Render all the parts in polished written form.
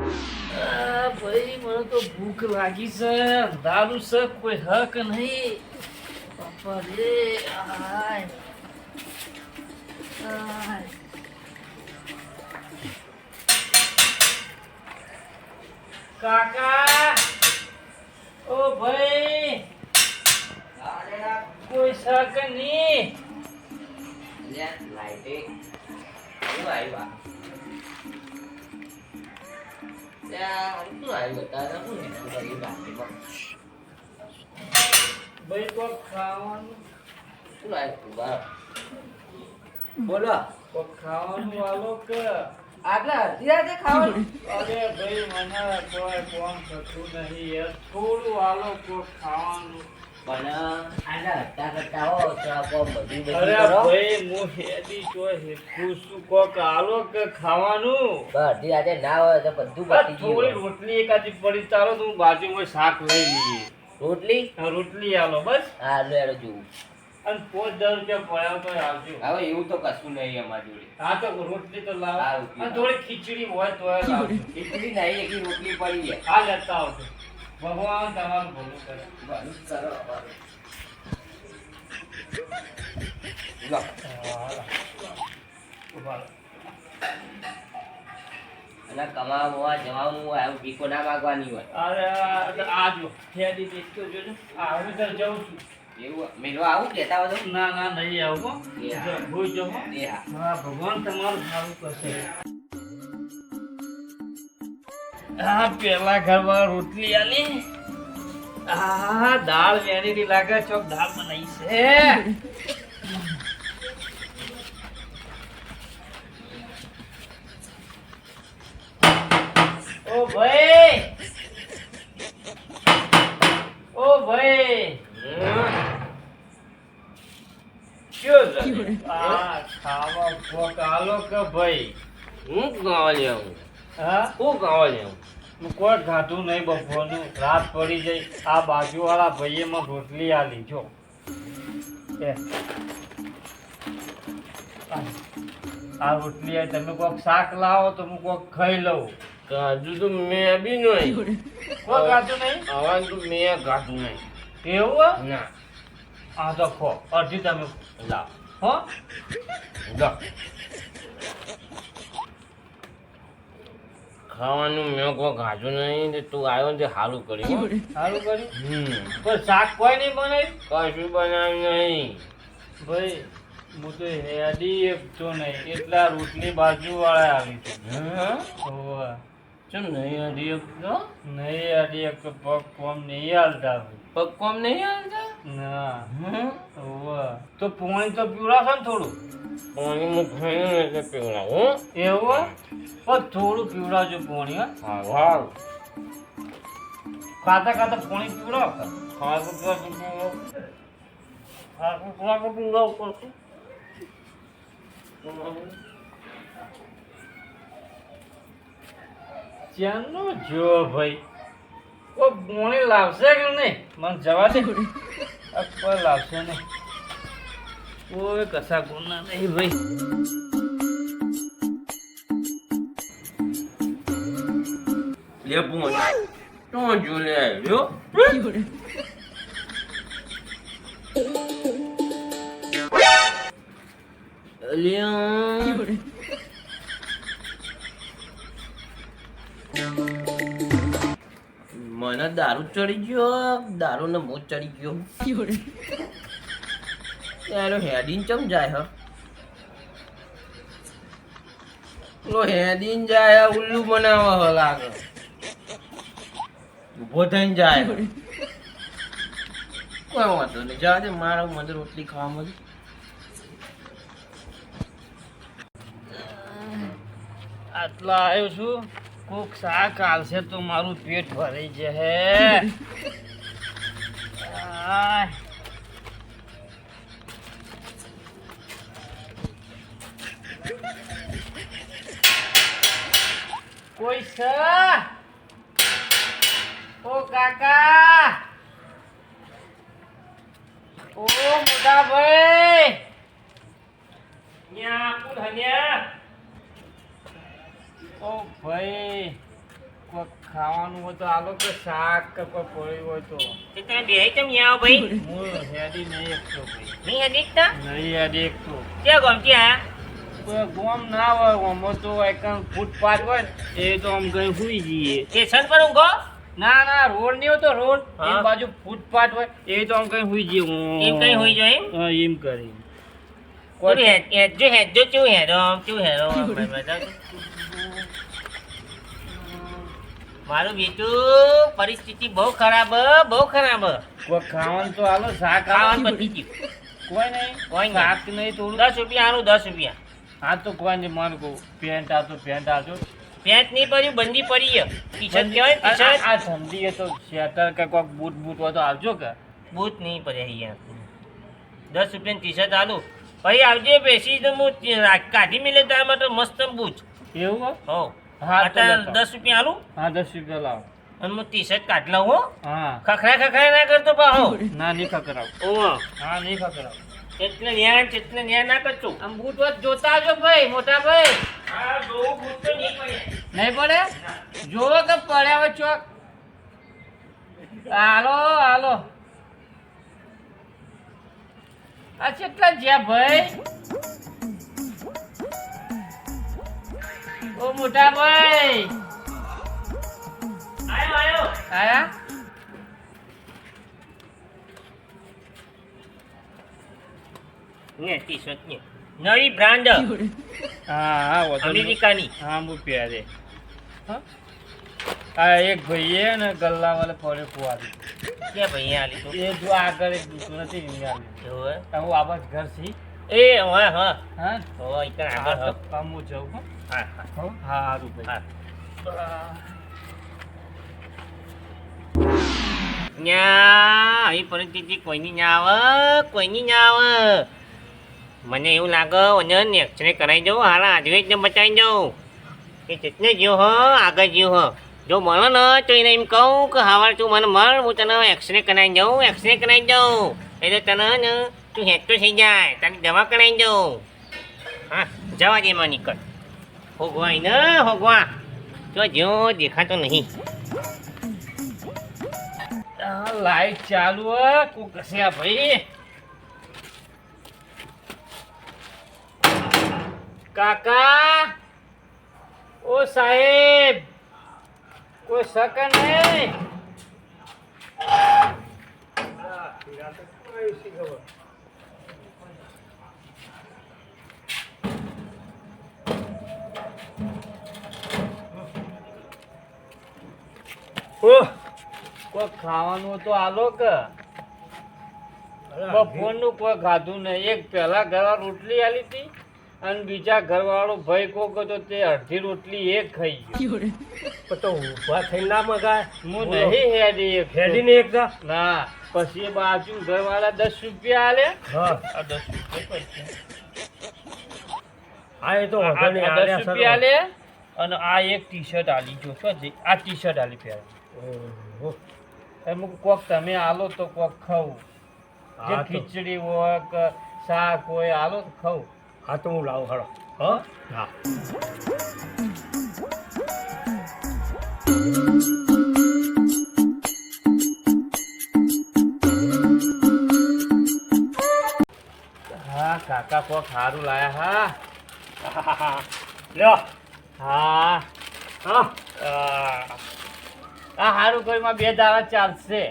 ભાઈ મને તો ભૂખ લાગી છે દારૂ છે કોઈ હક નહીં બાપા રે આય આય કાકા ઓ ભાઈ કોઈ શક નહીં લાઈટે શું આવ્યા ત્યાં શું આવ્યું તારે શું હેરાન કરી બાકીમાં ભાઈ કોઈ ખાવાનું શું આવ્યું બા બોલો કોઈ ખાવાનું વાલો કે આટલા અડધી રાતે ખાવાનું અરે ભાઈ મને કોઈ કોમ થતું નહીં યાર થોડું વાલો કોઈ ખાવાનું પણ આટલા હટ્ટા કટ્ટા હો તો આપો બધું અરે કરો ભાઈ હું હેડી ચોય હેઠું છું કોક આલો કે ખાવાનું અડધી રાતે ના હોય તો બધું આ પતી થોડી ગયું રોટલી એકાદી પડી ચાલો તો હું બાજુમાં શાક લઈ લઈએ રોટલી હા, રોટલી આલો બસ હા લો એડો જોવું અને 5,000 રૂપિયા પડ્યા તો આવજો હવે એવું તો કશું નહીં અમારી જોડે હા તો રોટલી તો લાવો હા, રોટલી અને થોડી ખીચડી હોય તો લાવજો એટલી નહીં એટલી રોટલી પડી છે હા લેતા આવજો ભગવાન તમારું ભલું કરે બધું કરો અમારું. લો. ઉભા રહો. અને કમાવા જવાનું હોય આવું ભીખો ના માગવાની હોય અરે આજો હેડી દેખતો જોજો હું તો જાઉં છું એવું મેળવા આવું કેતા હોય તો ના ના નહીં આવો એ હા. ભૂલ જો હો. એ હા હા ભગવાન તમારું સારું કરશે હા પેલા ઘરમાં રોટલી આલી હા દાળ વેણીની લાગે ચોક દાળ બનાવી છે ઓ ભાઈ ઓ ભાઈ શું છે? આ ખાવા કોક આલો કે ભાઈ હું ગાવા લેવું હા હું ગાવા લેવું કોઈ ખાધું નહીં બપોરનું રાત પડી જઈ આ બાજુવાળા ભાઈએ મને રોટલી આલી જો એ. આ રોટલી આ તમે કોક શાક લાવો તો હું કોક ખાઈ લઉં ગાજુ તો મેં બી નહીં કોઈ ખાધું નહીં આવા તો મેં ગાજુ નહીં એવું હે? ના આ તો ખો અડધી તમે લાવો હો લો ખાવાનું મેં કોઈ ગાજુ નહીં ને તું આવ્યો ને તે સારું કર્યું હો. સારું કર્યું કોઈ કોઈ શાક કોઈ નહીં બનાવ્યું કશું બનાવ્યું નહીં ભાઈ હું તો હેડી એકતો નહીં એટલા રોટલી બાજુવાળા આવી છે હા હોવે. ચમ નહીં હજી એક તો નહીં હેડી એક તો પગ કોમ નહીં હાલતા ભાઈ. પગ કોમ નહીં આવતા ના હમ હોવે. તો પોણી તો પીવડાવશો ને થોડું પાણી હું ખાઈને એટલે પીવડાવું એવું હે? પણ થોડું પીવડાવજો પોણી હા હારું હારું ખાતા ખાતા પોણી પીવડાવો ખાતું ખાતું પીવડાવું પડશે ચાનો જો ભાઈ કોઈ પોણી લાવશે કે નહીં મને જવા દે આ કોઈ લાવશે નહીં કોઈ કશા ગુના નહીં ભાઈ લે પૂંછ તો જો લે આવ્યો અલ્યા મને દારૂ ચડી ગયો દારૂ ને મોત ચડી ગયો યાર હેડીન ચમ જાય હ લો હેડીન જાય ઉલ્લુ બનાવવા હ લાગે ઊભો થઈને જાય કોઈ વાંધો નહીં જા દે મારા મને રોટલી ખાવા મળી આટલા આવ્યો છું કોક શાક આલશે તો મારું પેટ ભરાઈ જશે આય. કોઈ છે ઓ કાકા ઓ મોટા ભાઈ ન્યા આપું હન્યા ઓ ભાઈ કોક ખાવાનું હોય તો આલો કે શાક કે કોઈ પડ્યું હોય તો તે તમે બેહી કેમ અહીંયા આવો ભાઈ હું હેડી નહીં એકતો ભાઈ નહીં હદીકતા નહીં હેડી એકતો ક્યાં ગમતી આયા કોઈ ગોમ ના હોય ગોમો તો એકમ ફૂટપાથ હોય ને એ તો આમ કઈ સુઈ જઈએ સ્ટેશન પર ઊંઘો ના ના રોડ નહીં હોતો રોડ હા. એ બાજુ ફૂટપાથ હોય એ તો આમ કઈ સુઈ જઈએ એમ કઈ હોઈ જાય એમ હા, એમ કરી કોઈ હેજો ચેવું હેરો મારું બેટું પરિસ્થિતિ બહુ ખરાબ કોઈ ખાવાનું તો આલો શાક ખાવાનું આલો પતી ગયું કોઈ નહીં કોઈ નહીં. શાક નહીં થોડું 10 રૂપિયા આનું 10 રૂપિયા હા તો કોઈ નહીં મારું કહું પેન્ટ આવતો પેન્ટ આવજો પેન્ટ નહીં પડ્યું બંદી પડી છે ટી શર્ટ કહેવાય ટી શર્ટ આ ઠંડી તો સ્વેટર કે કોઈક બૂટ બૂટ હોય તો આવજો કે બૂટ નહીં પડે અહીંયા 10 રૂપિયાની ટી શર્ટ આલું પછી આવજે બેસી તો હું કાઢી મિલે તારા માટે મસ્ત બૂટ એવું હોય? હો હા, તો અત્યારે લેતો. 10 રૂપિયા આલું હા 10 રૂપિયા લાવો અને હું ટી શર્ટ કાઢ લઉં હો હા ખખડા ના કરતો પાહો ના નહીં ખકરાવ ઓહો હા નહીં ખકરાવ એટલે ન્યા ના કરતો આમ બૂટ વાત જોતા આવજો ભાઈ મોટા ભાઈ હા બહુ બૂટ તો નહીં પડે નહીં પડે જોવો કે પડ્યા હોય ચોક હાલો હાલો આ કેટલા જ્યાં ભાઈ ઓ મોટા ભાઈ આયો આયા ને ટી શર્ટ ને નવી બ્રાન્ડ હા હા વાંધો નહીં. અમેરિકાની હા હું પહેરે હા આ એક ભાઈએ ને ગલ્લા વાળે પડે ફુવારી ક્યાં ભાઈ આલી તો એ જો આગળ એક દૂસરું નથી અહીંયા એવું હે? હું આવાજ ઘર છી એ હા હા હા હો ઈકણ હા આગળ તો કામ હું જાઉં હો. હા હા હો? હા હારું ભાઈ ન્યા આવી પરિસ્થિતિ કોઈની ના આવે મને એવું લાગે અને એક્સરે કરાવી જવું હારા આજે જ બચાવી જવું એ ચેતને જ્યો હ આગળ જ્યો હ જો મળે ને તો એને એમ કહું કે હાવાર તું મને મળ હું તને એક્સરે કરાવી જાઉં એટલે તને ને તું હેઠું થઈ જાય તારી દવા કરાવી જાઉં હા જવા દે માં નીકળ હોગવાય ને હોગવા તો જ્યો દેખાતો નહીં આ લાઈટ ચાલુ હે કોક ઘસ્યા ભાઈ કાકા ઓ સાહેબ કોઈ સકન નહીં કોઈ ખાવાનું તો આલો કે બપોરનું કોઈ ખાધું નહીં એક પહેલા ઘરવાળા રોટલી આલી હતી અને બીજા ઘરવાળો ભાઈ કોક હતો તે અડધી રોટલી એક ખાઈ ગયો તો ઊભા થઈને ના મગાય હું નહીં હેડી એક હેડીને એકદા ના પછી એ બાજુ ઘરવાળા 10 રૂપિયા આલે હા આ 10 રૂપિયા પૈસા હા એ તો વાંધો નહીં આ 10 રૂપિયા આલે અને આ એક ટી શર્ટ આલી જો શું છે? આ ટી શર્ટ આલી પહેલા ઓહો. એમ કોક તમે આલો તો કોક ખાવું જે હા તો- ખીચડી હોય કે શાક હોય આલો તો ખાવું હા તો હું લાવું હાલો હા હા હા કાકા કોક સારું લાયા હા લ્યો હા હા આ સારું ઘરમાં 2 દાડા ચાલશે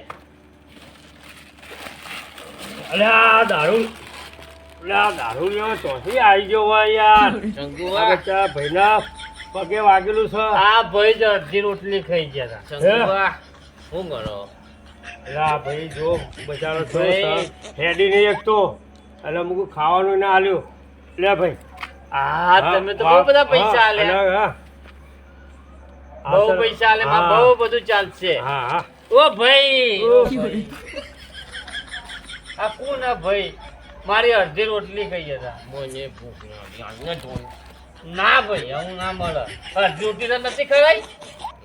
અલે આ દારૂ લ્યો ચોથી આવી ગયો હોય યાર શંકુવા, આ બચ્ચા ભાઈના પગે વાગેલું છે આ ભાઈ જ અડધી રોટલી ખાઈ ગયા હતા શંકુવા શું કરો અલે આ ભાઈ જો બચારો છો ભાઈ. હેડી નહીં એક તો એટલે અમુક ખાવાનું ના આલ્યું લે ભાઈ હા તમે તો બહુ બધા પૈસા આલે હા બહુ પૈસા આલે માં હા. બહુ બધું ચાલશે હા હા ઓ ભાઈ ઓ આ કોણ આ ભાઈ મારી અડધી રોટલી ખાઈ હતા મને ભૂખ લાગી આજને ધોન ના ભાઈ હું ના મળે અડધી રોટલી તો નથી ખવાય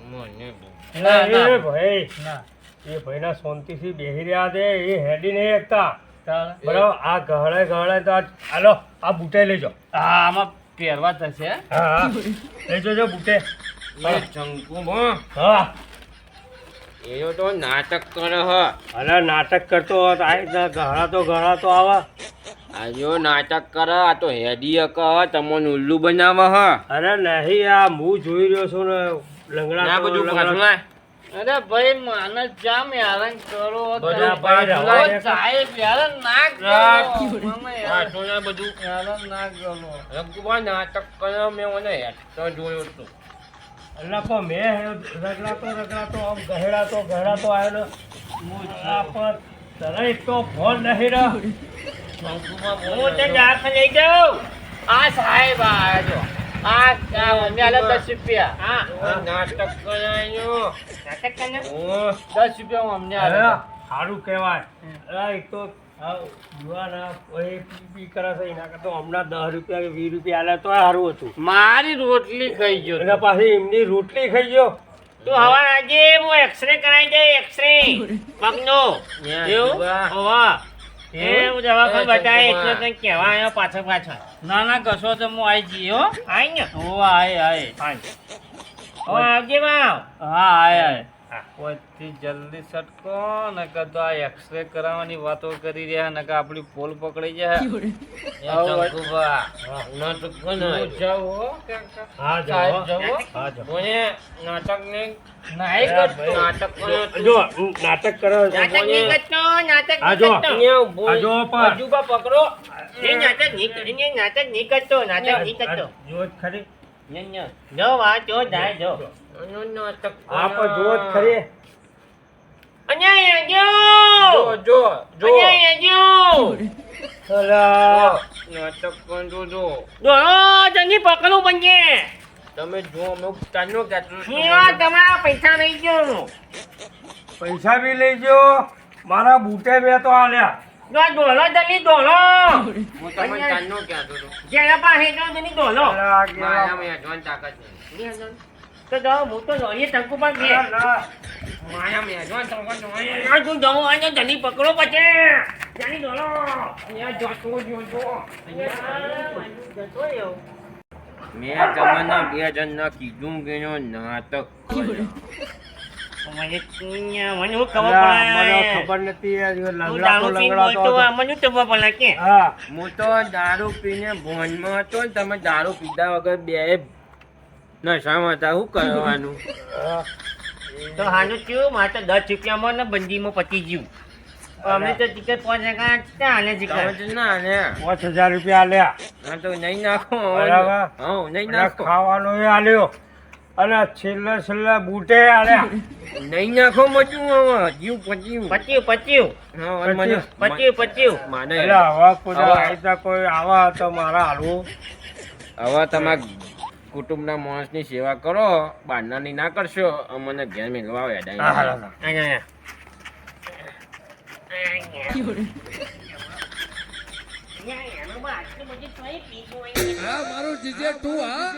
મને ભૂખ ના એ ના ભાઈ ના એ ભાઈના શાંતિથી બેહી રહ્યા છે એ હેડી નહીં એકતા ચાલ. બરાબર આ ગહળે તો હાલો આ બુટે લેજો હા આમાં પહેરવા થશે હે? હા હા લઈ જજો બુટે હા એનો તો નાટક કરે હ અરે નાટક કરતો હોત આ રીતના ઘણા તો આવે આજો નાટક કરે આ તો હેડી કહ તમને ઉલ્લુ બનાવે હ અરે નહીં આ હું જોઈ રહ્યો છું ને ના બધું પાછું લાય. અરે ભાઈ માને જામ હેરાન કરો બધા ભાઈ રવા દે. સાહેબ હેરાન ના રાત. કરો મને હેરાન પાછું ના બધું હેરાન ના કરો રઘુભાઈ નાટક કરે મેં મને હેઠતો જોયો તો અલ્લા પણ મેં રગડાતો આમ ગહેડાતો આવ્યો ને આ પણ તરત તો ફોન નહીં રહ્યો હું તો દાખલ લઈ જાઉં આ સાહેબ આ જો આ મને આલે 10 રૂપિયા આ નાટક કરાયો નાટક કરે 10 રૂપિયા હું અમને આલે અરે સારું કહેવાય અરે એક તો યુવાના પી કરે છે એના કરતા હમણાં 10 રૂપિયા કે 20 રૂપિયા આલે તો સારું હતું મારી રોટલી ખાઈ ગયો એના પાછી એમની રોટલી ખાઈ ગયો તું હવા આજે હું એક્સરે કરાવી દે એક્સરે પગનો એવું હોવા એ હું દવાખાને બતાવે એટલે કંઈ કહેવા આવ્યો પાછળ ના ના કશો તો હું આવી જઈએ હો આઈ ને ઓ આય હવે આવજે બાવ હા આય કોઈથી જલ્દી સટકો ને કે તો આ એક્સરે કરાવવાની વાતો કરી રહ્યા ને કે આપણી પોલ પકડી જાય ચંકુભા નાટક બનાવ્યો જાવ હો હા સાહેબ જાઓ જાવ હા જાઓ મને નાટક ને નહીં કરતો નાટક જો નાટક કરો નાટક નહીં કરતો નાટક આ નહીં જો. કરતો આ જો પણ અજુબા પકડો એ નાટક નહીં કરીને નાટક નહીં કરતો નાટક નહીં કરતો જો જ ખરી જો વા જો જાય જો નાટક આ પણ જો જ ખરી અહીંયા જો જો જો અહીંયા જો અલા નાટક કરજો જો જલ્દી પકડવું બનજે તમે જો અમે ચાલો તમારા પૈસા લઈ ગયો પૈસા બી લઈ ગયો મારા બૂટે મેં તો આલ્યા ડોલો જલ્દી ડોલો હું તમને ચાંદનો કહેતો હતો જેના પાસે તો જલ્દી ડોલો અલા, કેવા- માયામાં હેઠવાની તાકાત નહીં તો જાઓ હું તો જોઈએ ટંકુ પર કે અલા, માયામાં હેઠવાની તાકાત નહીં તું જાઓ આજે જલ્દી પકડો પછી જલ્દી ડોલો અહીંયા જતો જોજો જતો રહ્યો મેં તમને 2 જણના કીધું કે નાટક મને હું ખબર અલા, મને પડે ખબર નથી આ જો તું લંગડાતો દારૂ પીને લંગડાતો બોલતો હતો. મને ખબર પડે કે હા હું તો દારૂ પીને ભોનમાં હતો ને તમે દારૂ પીધા વગર બે નશામાં હતા શું કરવાનું હા. તો હાનું થયું મારે તો 10 રૂપિયામાં ને બંદીમાં પતી ગયું અમે તો ટિકિટ 5 હાલે ના ને 5000 રૂપિયા આલ્યા હા તો નહીં નાખો બરાબર. હા નહીં અને નાખો ખાવાનો એ આલ્યો અને છેલ્લે બૂટે આલ્યા નહીં નાખો મચું હવે જીવ પચ્યું હા અને મને પચ્યું માને એટલે હવે કોઈ હવે- આ રીતના કોઈ આવા તો મારા હાલવું હવે તમારા કુટુંબના માણસની સેવા કરો બહારનાની ના કરશો અમને ઘેર મેળવા હા, હા, હા. હા મારું જીજે તું હા